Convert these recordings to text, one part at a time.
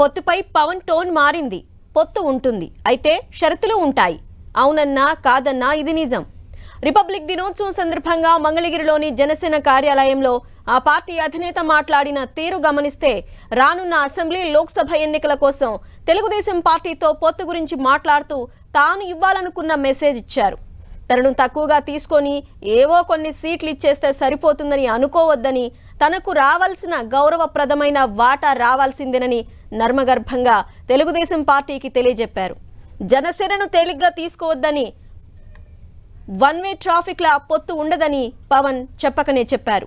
పొత్తుపై Pawan tone మారింది. పొత్తు ఉంటుంది, అయితే షరతులు ఉంటాయి. అవునన్నా కాదన్నా ఇది నిజం. రిపబ్లిక్ దినోత్సవం సందర్భంగా మంగళగిరిలోని జనసేన కార్యాలయంలో ఆ పార్టీ అధినేత మాట్లాడిన తీరు గమనిస్తే రానున్న అసెంబ్లీ లోక్సభ ఎన్నికల కోసం తెలుగుదేశం పార్టీతో పొత్తు గురించి మాట్లాడుతూ తాను ఇవ్వాలనుకున్న మెసేజ్ ఇచ్చారు. తనను తక్కువగా తీసుకొని ఏవో కొన్ని సీట్లు ఇచ్చేస్తే సరిపోతుందని అనుకోవద్దని, తనకు రావాల్సిన గౌరవప్రదమైన వాటా రావాల్సిందేనని నర్మగర్భంగా తెలుగుదేశం పార్టీకి తెలియజెప్పారు. జనసేనను తేలిగ్గా తీసుకోవద్దని, వన్ వే ట్రాఫిక్ల పొత్తు ఉండదని పవన్ చెప్పకనే చెప్పారు.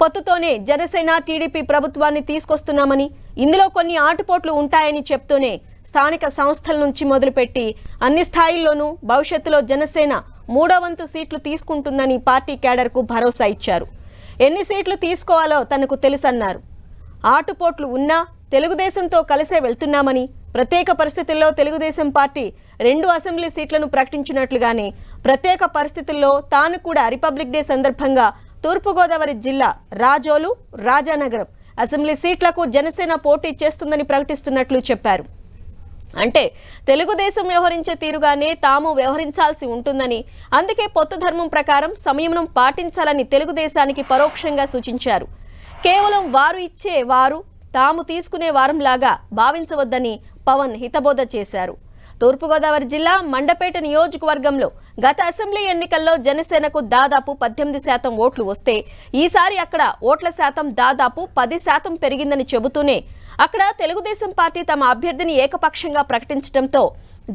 పొత్తుతోనే జనసేన టీడీపీ ప్రభుత్వాన్ని తీసుకొస్తున్నామని, ఇందులో కొన్ని ఆటుపోట్లు ఉంటాయని చెప్తూనే స్థానిక సంస్థల నుంచి మొదలుపెట్టి అన్ని స్థాయిల్లోనూ భవిష్యత్తులో జనసేన 3వ వంతు సీట్లు తీసుకుంటుందని పార్టీ క్యాడర్కు భరోసా ఇచ్చారు. ఎన్ని సీట్లు తీసుకోవాలో తనకు తెలుసన్నారు. ఆటుపోట్లు ఉన్నా తెలుగుదేశంతో కలిసే వెళ్తున్నామని, ప్రత్యేక పరిస్థితుల్లో తెలుగుదేశం పార్టీ 2 అసెంబ్లీ సీట్లను ప్రకటించినట్లుగానే ప్రత్యేక పరిస్థితుల్లో తాను కూడా రిపబ్లిక్ డే సందర్భంగా తూర్పుగోదావరి జిల్లా రాజోలు, రాజానగరం అసెంబ్లీ సీట్లకు జనసేన పోటీ చేస్తుందని ప్రకటిస్తున్నట్లు చెప్పారు. అంటే తెలుగుదేశం వ్యవహరించే తీరుగానే తాము వ్యవహరించాల్సి ఉంటుందని, అందుకే పొత్తు ధర్మం ప్రకారం సంయమనం పాటించాలని తెలుగుదేశానికి పరోక్షంగా సూచించారు. కేవలం వారు ఇచ్చే వారు తాము తీసుకునే వారంలాగా భావించవద్దని పవన్ హితబోధ చేశారు. తూర్పుగోదావరి జిల్లా మండపేట నియోజకవర్గంలో గత అసెంబ్లీ ఎన్నికల్లో జనసేనకు దాదాపు 18% ఓట్లు వస్తే ఈసారి అక్కడ ఓట్ల శాతం దాదాపు 10% పెరిగిందని చెబుతూనే అక్కడ తెలుగుదేశం పార్టీ తమ అభ్యర్థిని ఏకపక్షంగా ప్రకటించడంతో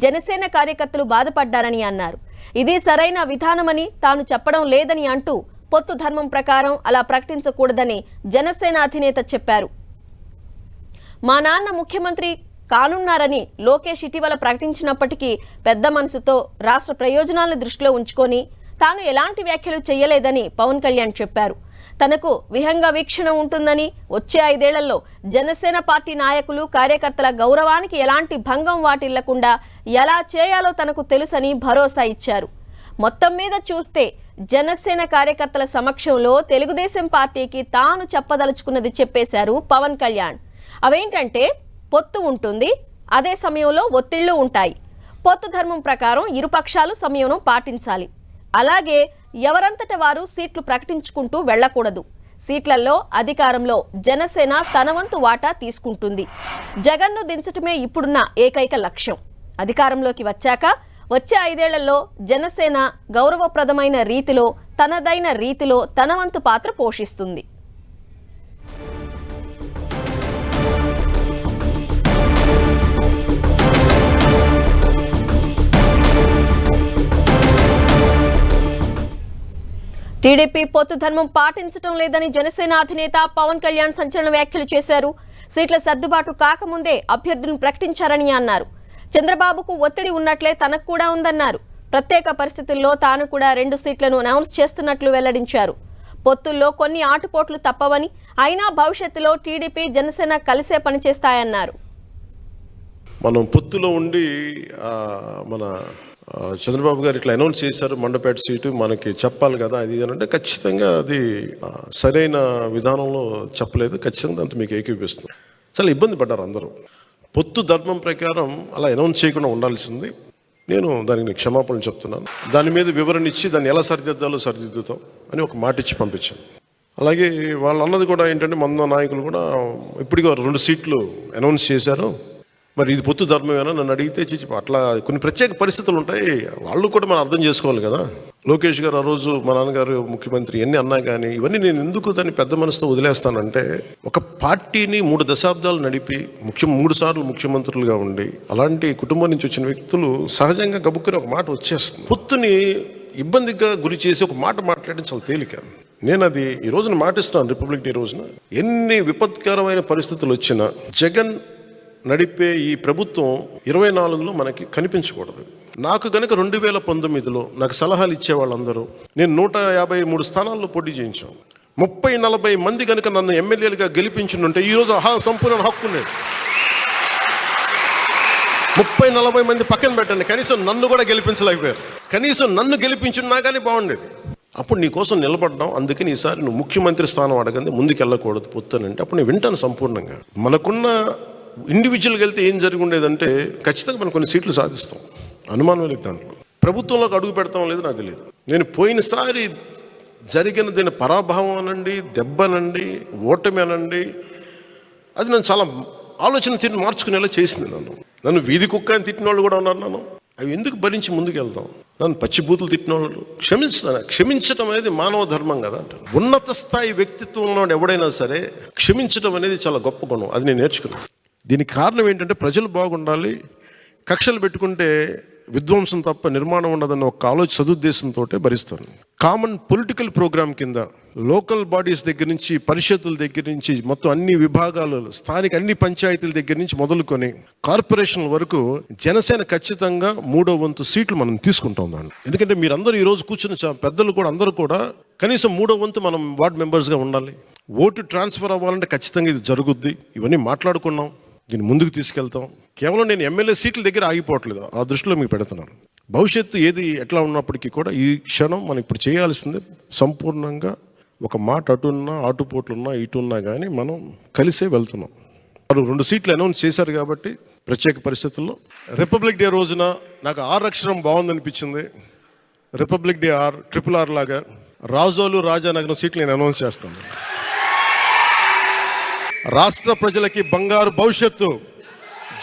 జనసేన కార్యకర్తలు బాధపడ్డారని అన్నారు. ఇది సరైన విధానమని తాను చెప్పడం లేదని అంటూ పొత్తు ధర్మం ప్రకారం అలా ప్రకటించకూడదని జనసేన అధినేత చెప్పారు. మా నాన్న ముఖ్యమంత్రి కానున్నారని లోకేష్ ఇటీవల ప్రకటించినప్పటికీ పెద్ద మనసుతో రాష్ట్ర ప్రయోజనాలను దృష్టిలో ఉంచుకొని తాను ఎలాంటి వ్యాఖ్యలు చేయలేదని పవన్ కళ్యాణ్ చెప్పారు. తనకు విహంగ వీక్షణ ఉంటుందని, వచ్చే 5 ఏళ్లలో జనసేన పార్టీ నాయకులు, కార్యకర్తల గౌరవానికి ఎలాంటి భంగం వాటిల్లకుండా ఎలా చేయాలో తనకు తెలుసని భరోసా ఇచ్చారు. మొత్తం మీద చూస్తే జనసేన కార్యకర్తల సమక్షంలో తెలుగుదేశం పార్టీకి తాను చెప్పదలుచుకున్నది చెప్పేశారు పవన్ కళ్యాణ్. అవేంటంటే పొత్తు ఉంటుంది, అదే సమయంలో ఒత్తిళ్లు ఉంటాయి. పొత్తు ధర్మం ప్రకారం ఇరుపక్షాలు సంయమనం పాటించాలి. అలాగే ఎవరంతట వారు సీట్లు ప్రకటించుకుంటూ వెళ్లకూడదు. సీట్లలో అధికారంలో జనసేన తన వంతు వాటా తీసుకుంటుంది. జగన్ను దించటమే ఇప్పుడున్న ఏకైక లక్ష్యం. అధికారంలోకి వచ్చాక వచ్చే 5 ఏళ్లలో జనసేన గౌరవప్రదమైన రీతిలో, తనదైన రీతిలో తన వంతు పాత్ర పోషిస్తుంది. టీడీపీ పొత్తు ధర్మం పాటించడం లేదని జనసేన అధినేత పవన్ కళ్యాణ్ సంచలన వ్యాఖ్యలు చేశారు. సీట్ల సర్దుబాటు కాకముందే అభ్యర్థులను ప్రకటించారని అన్నారు. చంద్రబాబుకు ఒత్తిడి ఉన్నట్లే తనకు కూడా ఉందన్నారు. ప్రత్యేక పరిస్థితుల్లో తాను కూడా 2 సీట్లను అనౌన్స్ చేస్తున్నట్లు వెల్లడించారు. పొత్తుల్లో కొన్ని ఆటుపోట్లు తప్పవని, అయినా భవిష్యత్తులో టీడీపీ, జనసేన కలిసే పనిచేస్తాయన్నారు. మనం పొత్తులో ఉండి మన చంద్రబాబు గారు ఇట్లా అనౌన్స్ చేశారు, మండపేట సీటు మనకి చెప్పాలి కదా అది అంటే ఖచ్చితంగా అది సరైన విధానంలో చెప్పలేదు. ఖచ్చితంగా అంత మీకు ఏకీపిస్తుంది. చాలా ఇబ్బంది పడ్డారు అందరూ. పొత్తు ధర్మం ప్రకారం అలా అనౌన్స్ చేయకుండా ఉండాల్సింది. నేను దానికి క్షమాపణలు చెప్తున్నాను. దాని మీద వివరణ ఇచ్చి దాన్ని ఎలా సరిదిద్దాలో సరిదిద్దుతాం అని ఒక మాట ఇచ్చి పంపించాను. అలాగే వాళ్ళు అన్నది కూడా ఏంటంటే మన నాయకులు కూడా ఇప్పటికీ 2 సీట్లు అనౌన్స్ చేశారు, మరి ఇది పొత్తు ధర్మమేనా నన్ను అడిగితే అట్లా కొన్ని ప్రత్యేక పరిస్థితులు ఉంటాయి, వాళ్ళు కూడా మనం అర్థం చేసుకోవాలి కదా. లోకేష్ గారు ఆ రోజు మా నాన్నగారు ముఖ్యమంత్రి ఎన్ని అన్నా కానీ ఇవన్నీ నేను ఎందుకు దాన్ని పెద్ద మనసుతో వదిలేస్తానంటే, ఒక పార్టీని 3 దశాబ్దాలు నడిపి 3 సార్లు ముఖ్యమంత్రులుగా ఉండి అలాంటి కుటుంబం నుంచి వచ్చిన వ్యక్తులు సహజంగా గబుక్కుని ఒక మాట వచ్చేస్తుంది. పొత్తుని ఇబ్బందిగా గురి చేసి ఒక మాట మాట్లాడడం చాలా తేలిక. నేను అది ఈ రోజున మాటిస్తున్నాను. రిపబ్లిక్ డే రోజున ఎన్ని విపత్కరమైన పరిస్థితులు వచ్చినా జగన్ నడిపే ఈ ప్రభుత్వం 24లో మనకి కనిపించకూడదు. నాకు గనక 2019లో నాకు సలహాలు ఇచ్చే వాళ్ళందరూ, నేను 153 స్థానాల్లో పోటీ చేయించాం. 30-40 మంది కనుక నన్ను ఎమ్మెల్యేలుగా గెలిపించుంటే ఈరోజు సంపూర్ణ హక్కు ఉండేది. 30-40 మంది పక్కన పెట్టండి, కనీసం నన్ను కూడా గెలిపించలేకపోయారు. కనీసం నన్ను గెలిపించున్నా కానీ బాగుండేది. అప్పుడు నీ కోసం నిలబడ్డాం. అందుకని ఈసారి నువ్వు ముఖ్యమంత్రి స్థానం అడగండి, ముందుకు వెళ్ళకూడదు పొత్తునంటే అప్పుడు నేను వింటాను సంపూర్ణంగా. మనకున్న ఇండివిజువల్గా వెళ్తే ఏం జరిగి ఉండేదంటే ఖచ్చితంగా మనం కొన్ని సీట్లు సాధిస్తాం, అనుమానం లేదు దాంట్లో. ప్రభుత్వంలోకి అడుగు పెడతాం లేదు నాకు తెలియదు. నేను పోయినసారి జరిగిన దీని పరాభావం అనండి, దెబ్బనండి, ఓటమి అనండి, అది నన్ను చాలా ఆలోచన తీరు మార్చుకునేలా చేసింది. నన్ను వీధి కుక్క అని తిట్టిన వాళ్ళు కూడా ఉన్నారు. నన్ను అవి ఎందుకు భరించి ముందుకు వెళ్తాం? నన్ను పచ్చిబూతులు తిట్టిన వాళ్ళు క్షమించడం అనేది మానవ ధర్మం కదా అంటారు. ఉన్నత స్థాయి వ్యక్తిత్వంలో ఎవడైనా సరే క్షమించడం అనేది చాలా గొప్ప గుణం. అది నేను నేర్చుకున్నాను. దీనికి కారణం ఏంటంటే ప్రజలు బాగుండాలి, కక్షలు పెట్టుకుంటే విధ్వంసం తప్ప నిర్మాణం ఉండదన్న ఒక ఆలోచన సదుద్దేశంతో భరిస్తాను. కామన్ పొలిటికల్ ప్రోగ్రామ్ కింద లోకల్ బాడీస్ దగ్గర నుంచి, పరిషత్తుల దగ్గర నుంచి, మొత్తం అన్ని విభాగాలు, స్థానిక అన్ని పంచాయతీల దగ్గర నుంచి మొదలుకొని కార్పొరేషన్ల వరకు జనసేన ఖచ్చితంగా 3వ వంతు సీట్లు మనం తీసుకుంటాం దాన్ని. ఎందుకంటే మీరందరూ ఈరోజు కూర్చున్న పెద్దలు కూడా అందరూ కూడా కనీసం 3వ వంతు మనం వార్డ్ మెంబర్స్గా ఉండాలి. ఓటు ట్రాన్స్ఫర్ అవ్వాలంటే ఖచ్చితంగా ఇది జరుగుద్ది. ఇవన్నీ మాట్లాడుకున్నాం, దీన్ని ముందుకు తీసుకెళ్తాం. కేవలం నేను ఎమ్మెల్యే సీట్ల దగ్గర ఆగిపోవట్లేదు, ఆ దృష్టిలో మీకు పెడుతున్నాను. భవిష్యత్తు ఏది ఎట్లా ఉన్నప్పటికీ కూడా ఈ క్షణం మనం ఇప్పుడు చేయాల్సింది సంపూర్ణంగా ఒక మాట అటున్నా, ఆటుపోట్లున్నా, ఇటున్నా కానీ మనం కలిసే వెళ్తున్నాం. వారు 2 సీట్లు అనౌన్స్ చేశారు కాబట్టి ప్రత్యేక పరిస్థితుల్లో రిపబ్లిక్ డే రోజున నాకు R అక్షరం బాగుందనిపించింది. రిపబ్లిక్ డే RRR లాగా రాజోలు, రాజానగరం సీట్లు నేను అనౌన్స్ చేస్తాను. రాష్ట్ర ప్రజలకి బంగారు భవిష్యత్తు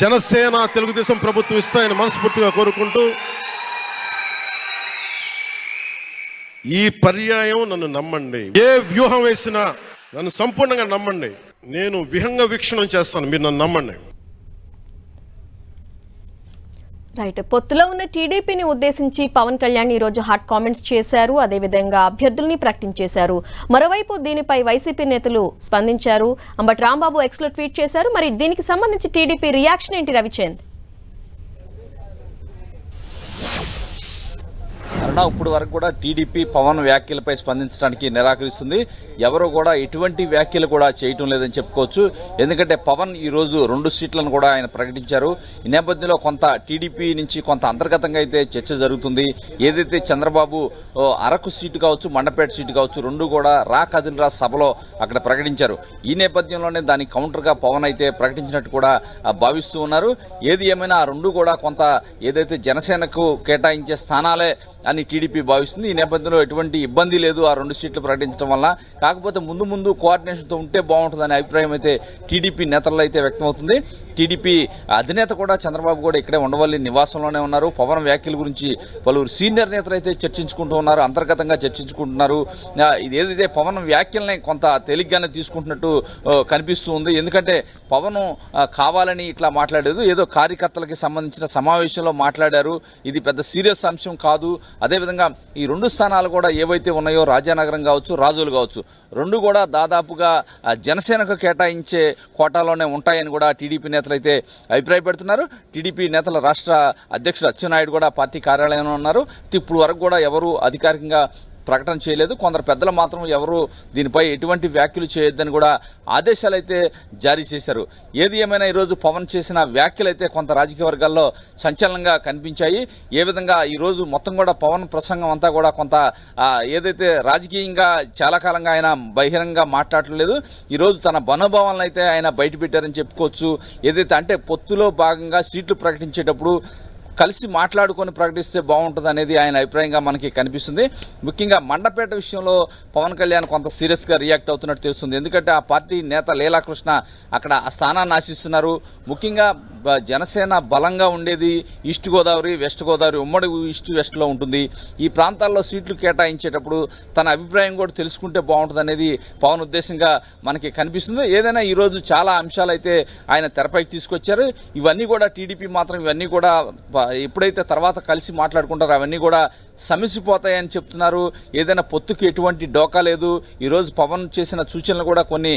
జనసేన, తెలుగుదేశం ప్రభుత్వం ఇస్తాయని మనస్ఫూర్తిగా కోరుకుంటూ, ఈ పర్యాయం నన్ను నమ్మండి. ఏ వ్యూహం వేసినా నన్ను సంపూర్ణంగా నమ్మండి. నేను విహంగ వీక్షణం చేస్తాను, మీరు నన్ను నమ్మండి. రైట్. పొత్తులో ఉన్న టీడీపీని ఉద్దేశించి పవన్ కళ్యాణ్ ఈ రోజు హాట్ కామెంట్స్ చేశారు. అదేవిధంగా అభ్యర్థుల్ని ప్రకటించేశారు. మరోవైపు దీనిపై వైసీపీ నేతలు స్పందించారు. అంబటి రాంబాబు ఎక్స్లో ట్వీట్ చేశారు. మరి దీనికి సంబంధించి టీడీపీ రియాక్షన్ ఏంటి రవిచంద్? ఇప్పుడు వరకు కూడా టీడీపీ పవన్ వ్యాఖ్యలపై స్పందించడానికి నిరాకరిస్తుంది. ఎవరు కూడా ఎటువంటి వ్యాఖ్యలు కూడా చేయటం లేదని చెప్పుకోవచ్చు. ఎందుకంటే పవన్ ఈ రోజు 2 సీట్లను కూడా ఆయన ప్రకటించారు. ఈ నేపథ్యంలో కొంత టీడీపీ నుంచి కొంత అంతర్గతంగా అయితే చర్చ జరుగుతుంది. ఏదైతే చంద్రబాబు అరకు సీటు కావచ్చు, మండపేట సీటు కావచ్చు, 2 కూడా రా కదిలిరా సభలో అక్కడ ప్రకటించారు. ఈ నేపథ్యంలోనే దానికి కౌంటర్గా పవన్ అయితే ప్రకటించినట్టు కూడా భావిస్తూ ఉన్నారు. ఏది ఏమైనా ఆ 2 కూడా కొంత ఏదైతే జనసేనకు కేటాయించే స్థానాలే అని టీడీపీ భావిస్తుంది. ఈ నేపథ్యంలో ఎటువంటి ఇబ్బంది లేదు ఆ 2 సీట్లు ప్రకటించడం వల్ల. కాకపోతే ముందు కోఆర్డినేషన్తో ఉంటే బాగుంటుందనే అభిప్రాయం అయితే టీడీపీ నేతల్లో అయితే వ్యక్తమవుతుంది. టీడీపీ అధినేత కూడా చంద్రబాబు కూడా ఇక్కడే ఉండవల్లి నివాసంలోనే ఉన్నారు. పవన్ వ్యాఖ్యల గురించి పలువురు సీనియర్ నేతలు అయితే చర్చించుకుంటూ ఉన్నారు, అంతర్గతంగా చర్చించుకుంటున్నారు. ఇది ఏదైతే పవన్ వ్యాఖ్యల్ని కొంత తేలిగ్గానే తీసుకుంటున్నట్టు కనిపిస్తూ ఉంది. ఎందుకంటే పవన్ కావాలని ఇట్లా మాట్లాడలేదు, ఏదో కార్యకర్తలకి సంబంధించిన సమావేశంలో మాట్లాడారు. ఇది పెద్ద సీరియస్ అంశం కాదు. అదేవిధంగా ఈ 2 స్థానాలు కూడా ఏవైతే ఉన్నాయో, రాజానగరం కావచ్చు, రాజోలు కావచ్చు, 2 కూడా దాదాపుగా జనసేనకు కేటాయించే కోటాలోనే ఉంటాయని కూడా టీడీపీ నేతలు అయితే అభిప్రాయపడుతున్నారు. టీడీపీ నేతల రాష్ట్ర అధ్యక్షుడు అచ్చెన్నాయుడు కూడా పార్టీ కార్యాలయంలో ఉన్నారు. ఇప్పుడు వరకు కూడా ఎవరు అధికారికంగా ప్రకటన చేయలేదు. కొందరు పెద్దలు మాత్రం ఎవరు దీనిపై ఎటువంటి వ్యాఖ్యలు చేయొద్దని కూడా ఆదేశాలు అయితే జారీ చేశారు. ఏది ఏమైనా ఈరోజు పవన్ చేసిన వ్యాఖ్యలు అయితే కొంత రాజకీయ వర్గాల్లో సంచలనంగా కనిపించాయి. ఏ విధంగా ఈరోజు మొత్తం కూడా పవన్ ప్రసంగం అంతా కూడా కొంత ఏదైతే రాజకీయంగా చాలా కాలంగా ఆయన బహిరంగంగా మాట్లాడలేదు, ఈరోజు తన మనోభావాలను అయితే ఆయన బయటపెట్టారని చెప్పుకోవచ్చు. ఏదైతే అంటే పొత్తులో భాగంగా సీట్లు ప్రకటించేటప్పుడు కలిసి మాట్లాడుకొని ప్రకటిస్తే బాగుంటుంది అనేది ఆయన అభిప్రాయంగా మనకి కనిపిస్తుంది. ముఖ్యంగా మండపేట విషయంలో పవన్ కళ్యాణ్ కొంత సీరియస్గా రియాక్ట్ అవుతున్నట్టు తెలుస్తుంది. ఎందుకంటే ఆ పార్టీ నేత లీలాకృష్ణ అక్కడ ఆ స్థానాన్ని ఆశిస్తున్నారు. ముఖ్యంగా జనసేన బలంగా ఉండేది ఈస్ట్ గోదావరి, వెస్ట్ గోదావరి, ఉమ్మడి ఈస్ట్ వెస్ట్లో ఉంటుంది. ఈ ప్రాంతాల్లో సీట్లు కేటాయించేటప్పుడు తన అభిప్రాయం కూడా తెలుసుకుంటే బాగుంటుంది అనేది పవన్ ఉద్దేశంగా మనకి కనిపిస్తుంది. ఏదైనా ఈరోజు చాలా అంశాలు అయితే ఆయన తెరపైకి తీసుకొచ్చారు. ఇవన్నీ కూడా టీడీపీ మాత్రం ఇవన్నీ కూడా ఎప్పుడైతే తర్వాత కలిసి మాట్లాడుకుంటారో అవన్నీ కూడా సమసిపోతాయని చెప్తున్నారు. ఏదైనా పొత్తుకి ఎటువంటి డోకా లేదు. ఈరోజు పవన్ చేసిన సూచనలు కూడా కొన్ని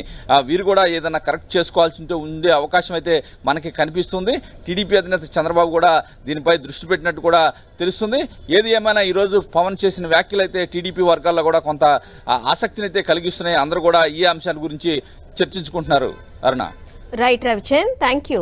వీరు కూడా ఏదైనా కరెక్ట్ చేసుకోవాల్సి ఉండే అవకాశం అయితే మనకి కనిపిస్తుంది. టీడీపీ అధినేత చంద్రబాబు కూడా దీనిపై దృష్టి పెట్టినట్టు కూడా తెలుస్తుంది. ఏది ఏమైనా ఈరోజు పవన్ చేసిన వ్యాఖ్యలు అయితే టీడీపీ వర్గాల్లో కూడా కొంత ఆసక్తిని అయితే కలిగిస్తున్నాయి. అందరూ కూడా ఈ అంశాల గురించి చర్చించుకుంటున్నారు. Aruna. Right Ravichand, thank you.